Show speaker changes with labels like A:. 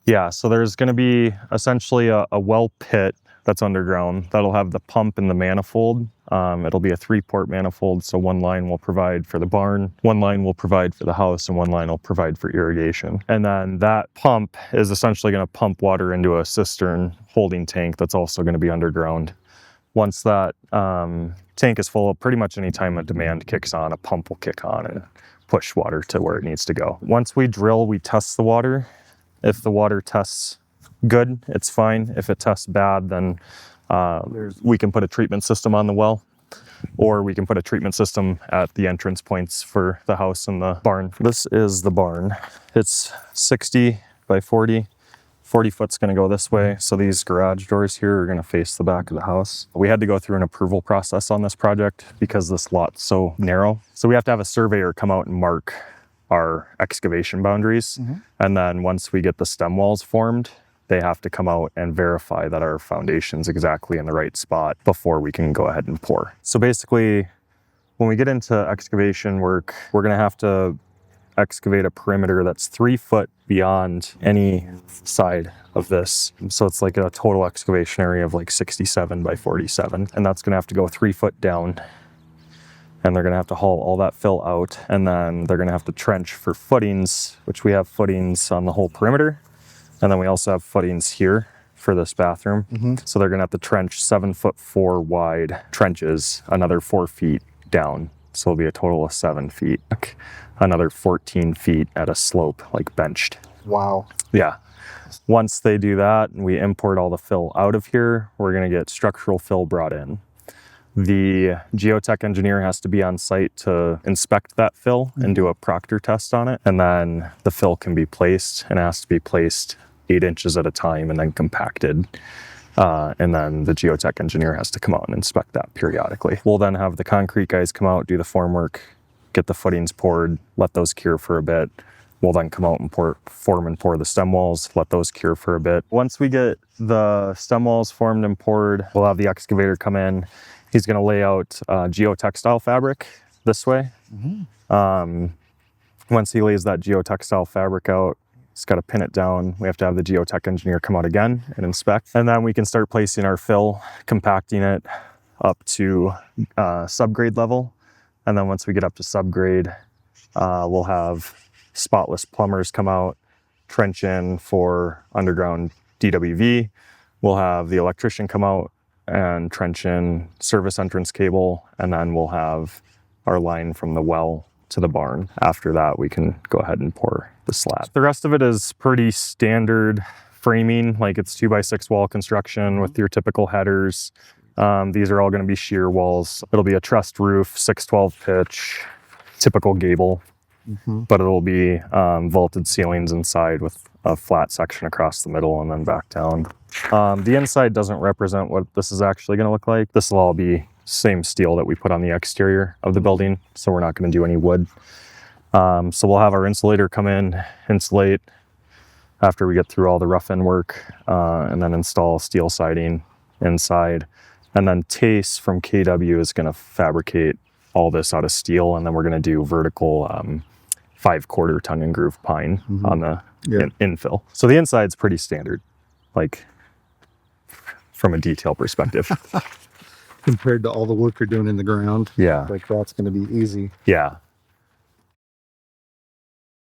A: Yeah, so there's going to be essentially a well pit that's underground that'll have the pump and the manifold. It'll be a 3-port manifold, so one line will provide for the barn, one line will provide for the house, and one line will provide for irrigation. And then that pump is essentially going to pump water into a cistern holding tank that's also going to be underground. Once that tank is full, pretty much any time a demand kicks on, a pump will kick on and push water to where it needs to go. Once we drill, we test the water. If the water tests good, it's fine. If it tests bad, then we can put a treatment system on the well, or we can put a treatment system at the entrance points for the house and the barn. This is the barn. It's 60 by 40. 40 foot's gonna go this way. So these garage doors here are gonna face the back of the house. We had to go through an approval process on this project because this lot's so narrow. So we have to have a surveyor come out and mark our excavation boundaries. And then once we get the stem walls formed, they have to come out and verify that our foundation's exactly in the right spot before we can go ahead and pour. So basically, when we get into excavation work, we're gonna have to excavate a perimeter that's 3 foot beyond any side of this. So it's like a total excavation area of like 67 by 47. And that's gonna have to go 3 foot down. And they're gonna have to haul all that fill out. And then they're gonna have to trench for footings, which we have footings on the whole perimeter. And then we also have footings here for this bathroom. So they're gonna have to trench 7'4" wide trenches, another 4 feet down. So it'll be a total of 7 feet. Another 14 feet at a slope, like benched.
B: Wow.
A: Yeah. Once they do that and we import all the fill out of here, we're gonna get structural fill brought in. The geotech engineer has to be on site to inspect that fill and do a proctor test on it. And then the fill can be placed, and it has to be placed 8 inches at a time and then compacted. And then the geotech engineer has to come out and inspect that periodically. We'll then have the concrete guys come out, do the formwork, get the footings poured, let those cure for a bit. We'll then come out and form and pour the stem walls, let those cure for a bit. Once we get the stem walls formed and poured, we'll have the excavator come in. He's gonna lay out geotextile fabric this way. Once he lays that geotextile fabric out, he's got to pin it down. We have to have the geotech engineer come out again and inspect. And then we can start placing our fill, compacting it up to subgrade level. And then once we get up to subgrade, we'll have spotless plumbers come out, trench in for underground DWV. We'll have the electrician come out and trench in service entrance cable, and then we'll have our line from the well to the barn. After that, we can go ahead and pour the slab. The rest of it is pretty standard framing, like it's 2x6 wall construction with your typical headers. These are all going to be shear walls. It'll be a trussed roof, 612 pitch, typical gable, but it'll be vaulted ceilings inside with a flat section across the middle and then back down. The inside doesn't represent what this is actually going to look like. This will all be same steel that we put on the exterior of the building, so we're not going to do any wood. So we'll have our insulator come in, insulate after we get through all the rough-in work, and then install steel siding inside. And then Tace from KW is going to fabricate all this out of steel, and then we're going to do vertical 5/4 tongue and groove pine on the infill. So the inside's pretty standard, like from a detail perspective.
B: Compared to all the work you're doing in the ground.
A: Yeah.
B: Like that's going to be easy.
A: Yeah.